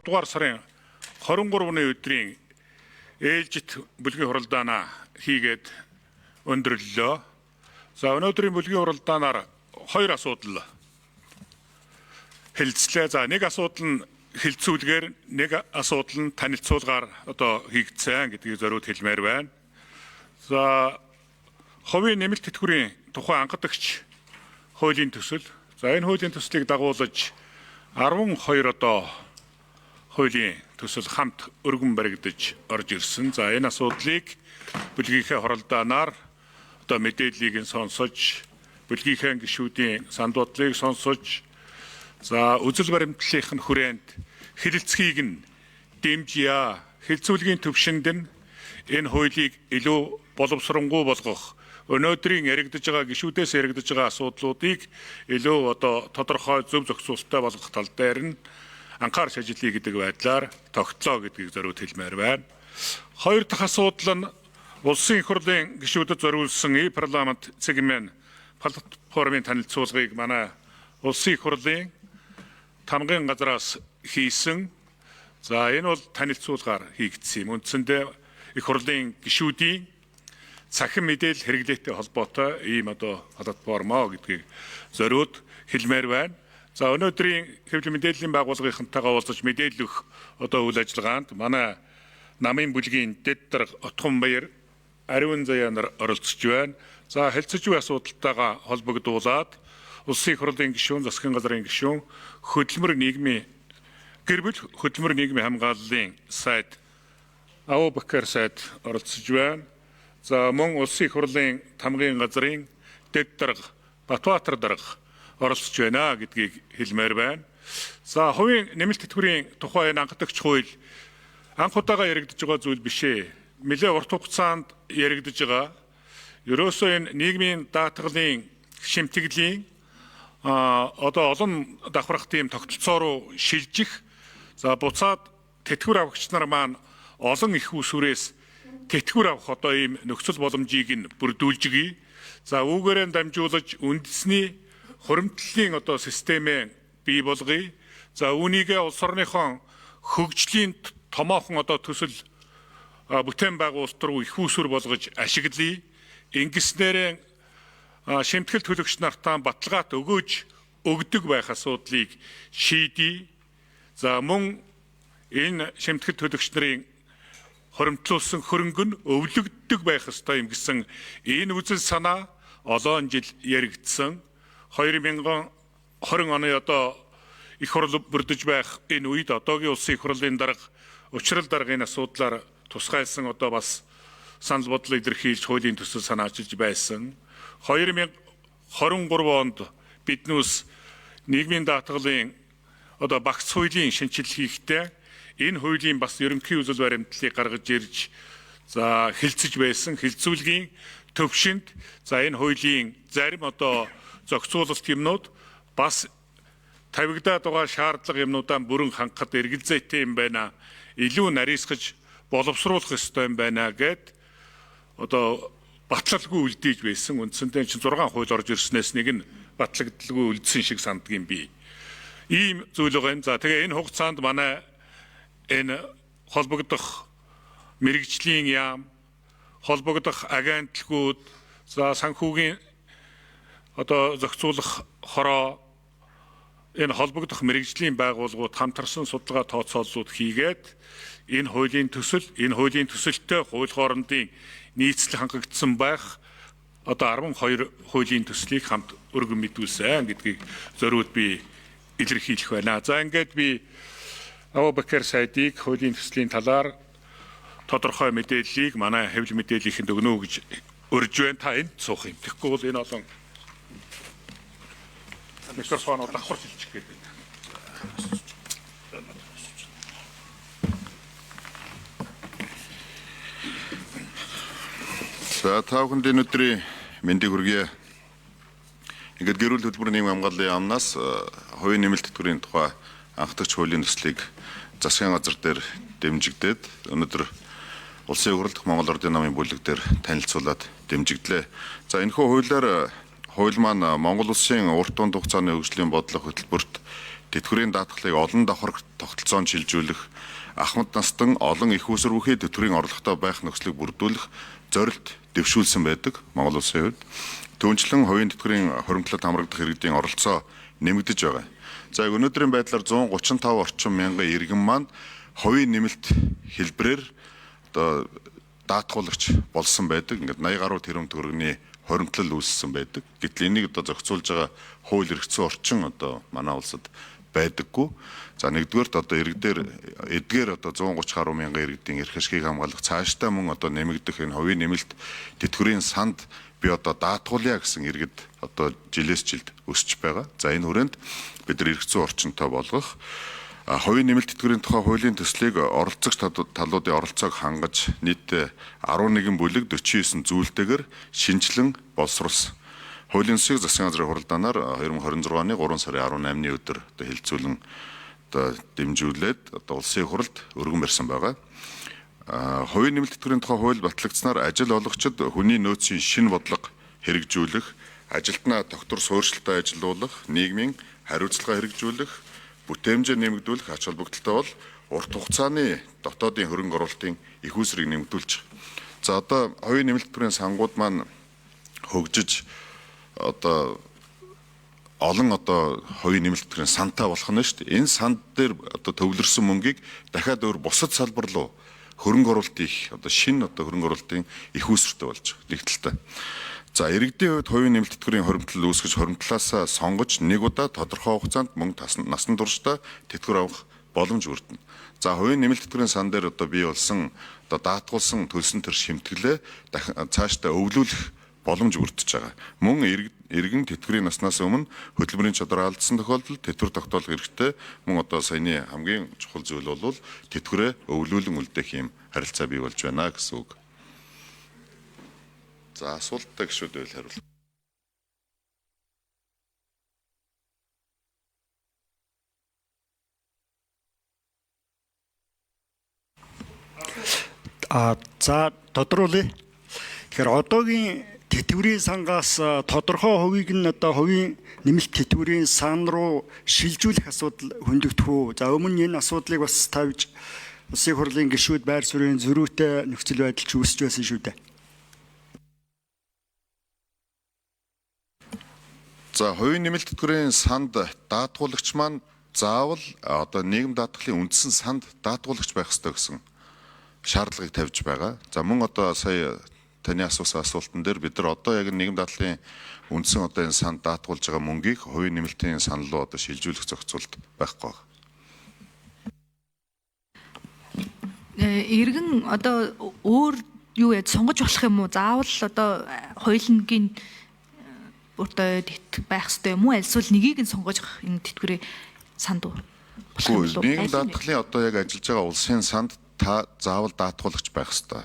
дугаар сарын 23-ны өдрийн ээлжит бүлгийн хуралдаанаа хийгээд өндөрлөлөө. За өнөөдрийн бүлгийн хуралдаанаар хоёр асуудал хэлцлээ. За нэг асуудал нь хэлцүүлгээр, нэг асуудал нь танилцуулгаар хийгдсэн гэдгийг зориуд хэлмээр байна. За хувийн нэмэлт тэтгэврийн тухай анхадагч хуулийн төсөл. За энэ хуулийн төслийг дагуулж 12 хуулийн төсөл хамт өргөн баригдаж орж ирсэн. За энэ асуудлыг бүлгийнхээ хоролдаанаар мэдээллийг сонсож, бүлгийнхээ гишүүдийн санал бодлыг сонсож, за үзэл баримтлалын хүрээнд хэлэлцгийг нь дэмжийе. Хэлцүүлгийн төвшөнд нь энэ хуулийг илүү боловсронгуй болгох, өнөөдрийн яригдж байгаа гишүүдээс яригдж байгаа асуудлуудыг илүү тодорхой зөв зохицуулалттай болгох тал дээр нь анхаарч ажиллая гэдэг байдлаар тогтлоо гэдгийг зориуд хэлмээр байна. Хоёр дахь асуудал нь улсын их хурлын гишүүдэд зориулсан парламент цэгмэн платформын танилцуулгыг манай улсын их хурлын тамгын газраас хийсэн. За энэ бол танилцуулгаар хийгдсэн юм. Үндсэндээ их хурлын гишүүдийн цахим мэдээлэл хэрэглээтэй холбоотой ийм платформоо гэдгийг зориуд хэлмээр байна. За өнөөдрийн хэвлэл мэдээллийн байгууллагынхантайгаа уулзаж мэдээлэл өгөх үйл ажиллагаанд манай намын бүлгийн дэд дарга Отгонбаяр, Ариун Заяа нар оролцож байна. За хэлцэж буй асуудалтайгаа холбогдуулаад улсын их хурлын гишүүн, засгийн газрын гишүүн, гэр бүл хөдөлмөр нийгмийн хамгааллын сайд Абубакар сайд оролцож байна. За мөн улсын их хурлын тамгын газрын дэд дарга Батбаатар дарга оролцож байна гэдгийг хэлмээр байна. За хувийн нэмэлт тэтгэврийн тухай анхадагч хууль анх удаага яригдж байгаа зүйл биш ээ. Нэлээд урт хугацаанд яригдж байгаа. Ерөөсөө энэ нийгмийн даатгалын шимтгэлийн олон давхрах тийм тогтолцоо руу шилжих, за буцаад тэтгэвэр авагч нар маань олон их усүрээс тэтгэвэр авах ийм нөхцөл боломжийг нь бүрдүүлжигий. За үүгээрээ дамжуулж үндэсний хуримтлалын системээ бий болгоё. За үүнийгээ улс орныхон хөгжлийн томоохон төсөл бүтээн байгуулалт руу их усүр болгож ашиглая. Ингэснээрээ шимтгэл төлөгч нартаа баталгаат өгдөг байх асуудлыг шийдье. За мөн энэ шимтгэл төлөгч нарын хоримтлуулсан хөрөнгө нь өвлөгддөг байх ёстой юм гэсэн энэ үзэл санаа олон жил яригдсан. 2020 оны их хурл бүрдэж байх энэ үед одоогийн улсын их хурлын дарга учрал дарга энэ асуудлаар тусгайлсан бас санал бодлоо илэрхийлж хуулийн төсөл санаачилж байсан. 2023 онд биднээс нийгмийн даатгалын багц хуулийн шинжилэл хийхдээ энэ хуулийн бас ерөнхий үзэл баримтлалыг гаргаж ирж хэлцэж байсан. Хэлцүүлгийн төвшөнд энэ хуулийн зарим зохицуулалт юмнууд бас тавигдаад байгаа шаардлага юмнуудаа бүрэн хангахад эргэлзээтэй юм байна. Илүү нарийсгаж боловсруулах ёстой юм байна гэд баталгалгүй үлдээж байсан. Үндсэндээ 6 хууль орж ирснээс нэг нь батлагдaltaгүй үлдсэн шиг сандгийн бий. Ийм зүйл байгаа юм. За тэгээ энэ хугацаанд манай энэ холбогдох мэрэгжлийн яам, холбогдох агентлагууд, санхүүгийн зохицуулах хороо, энэ холбогдох мэрэгжлийн байгууллагууд хамтарсан судалгаа тооцооллууд хийгээд энэ хуулийн төсөлтэй хууль хоорондын нийцэл хангагдсан байх 12 хуулийн төслийг хамт өргөн мэдүүлсэн гэдгийг зориуд би илэрхийлэх байна. За ингээд би Абубакар сайдыг хуулийн төслийн талаар тодорхой мэдээллийг манай хэвлэл мэдээллийнхэнд өгнө гэж урьж байна. Та энд суух юм. Тэгэхгүй бол энэ олон микрофоноо давхар шилжих гэдэг. За та бүхэнд энэ өдрийн мэндийг хүргье. Ингээд гэр бүл хөтөлбөр нийгмийн хамгааллын яамнаас хувийн нэмэлт тэтгэврийн тухай анхдагч хуулийн төслийг засгийн газар дээр дэмжигдээд өнөөдөр улсын их хурлын Монгол Ордын намын бүлэг дээр танилцуулаад дэмжигдлээ. За энэхүү хууль маань Монгол улсын урт дунд хугацааны хөгжлийн бодлого хөтөлбөрт тэтгэврийн даатгалыг олон давхар тогтолцоонд шилжүүлэх, ахмад настан олон их усрүүхий тэтгэврийн орлоготой байх нөхцөлийг бүрдүүлэх зорилт дэвшүүлсэн байдаг Монгол улсын хувьд. Түүнчлэн хувийн тэтгэврийн хуримтлалд хамрагдах иргэдийн оролцоо нэмэгдэж байгаа. За өнөөдрийн байдлаар 135 орчим мянган иргэн маань хувийн нэмэлт хэлбэрээр одоо даатгуулагч болсон байдаг. Ингээд 80 гаруй тэрбум төгрөгийн хуримтлал үүссэн байдаг. Гэтэл энийг одоо зохицуулж байгаа хууль эрхцэн орчин одоо манай улсад байдаггүй. За нэгдүгээрт одоо эдгээр одоо 130 гаруй мянган иргэдийн эрх ашгийг хамгаалах цаашдаа мөн одоо нэмэгдэх энэ хувийн нэмэлт тэтгэврийн санд би одоо даатгуулъя гэсэн иргэд одоо жилээс жилд өсөж байгаа. За энэ хүрээнд бид нар эрх зүйн орчинтой болгох хувийн нэмэлт тэтгэврийн тухай хуулийн төслийг оролцогч талуудын оролцоог хангаж нийтдээ 11 бүлэг 49 зүйлтэйгээр шинжилэн боловсруулсан. Хуулийн төслийг засгийн газрын хуралдаанаар 2026 оны 3 сарын 18-ны өдөр одоо хилцүүлэн одоо дэмжүүлээд одоо улсын хуралд өргөн барьсан байгаа. Хувийн нэмэлт тэтгэврийн тухай хууль батлагдсанаар ажил олгогчид хүний нөөцийн шинэ бодлого хэрэгжүүлэх, ажилтнаа тогтвор суурьшилтай ажилуулах, нийгмийн хариуцлага хэрэгжүүлэх, бүтээмжээ нэмэгдүүлэх ач холбогдолтой бол урт хугацааны дотоодын хөрөнгө оруулалтын их үүсрийг нэмэгдүүлж байгаа. За одоо хувийн нэмэлт тэтгэврийн сангууд маань хөгжиж одоо олон одоо хувийн нэмэлт тэтгэврийн сантай болох нь шүү дээ. Энэ санд дээр одоо төвлөрсөн мөнгийг дахиад өөр бусад салбар руу хөрөнгө оруулалт их одоо шинэ одоо хөрөнгө оруулалтын их үүсвэртэй болж байгаа нэгдэлтэй. За иргэдийн хувьд хувийн нэмэлт тэтгэврийн хуримтлал үүсгэж хуримтлалаасаа сонгож нэг удаа тодорхой хугацаанд мөн насан туршдаа тэтгэвэр авах боломж бүрдэнэ. За хувийн нэмэлт тэтгэврийн сан дээр одоо бий болсон одоо даатгуулсан төлсөн төр шимтгэлээ цаашдаа өвлүүлэх боломж бүрдэж байгаа. Мөн иргэн тэтгэврийн наснаас өмнө хөтөлбөрийн чадвар алдсан тохиолдолд тэтгэвэр тогтоолох эрхтэй мөн одоо саяны хамгийн чухал зүйл бол тэтгэврээ өвлүүлэн үлдээх юм харилцаа бий болж байна гэсэн үг. За асуулттай гişүүд байвал хариулах. За тодруулъя. Тэгэхээр одоогийн тэтгэврийн сангаас тодорхой хувийг нь одоо хувийн нэмэлт тэтгэврийн сан руу шилжүүлэх асуудал хөндөгдөх үү? За өмнө энэ асуудлыг бас тавьж улсын хурлын гишүүд байр суурийн зөрүүтэй нөхцөл байдал ч үүсэж байсан шүү дээ. За хувийн нэмэлт тэтгэврийн санд даатгуулагч маань заавал одоо нийгэм даатгалын үндсэн санд даатгуулагч байх ёстой гэсэн шаардлагыг тавьж байгаа. За мөн одоо сая таны асуусан асуултан дээр бид нар одоо яг нийгэм даатгалын үндсэн одоо энэ санд даатгуулж байгаа мөнгийг хувийн нэмэлтийн сан руу одоо шилжүүлэх зохицуулт байхгүй байна. Иргэн одоо өөр юу яд сонгож болох юм уу? Заавал одоо хоёулангийн одоо байх ёстой юм уу? Альсвал нэгийг нь сонгож энэ тэтгэврийн санд болох юм уу? Нийгэм даатгалын одоо яг ажиллаж байгаа улсын санд та заавал даатгуулагч байх ёстой.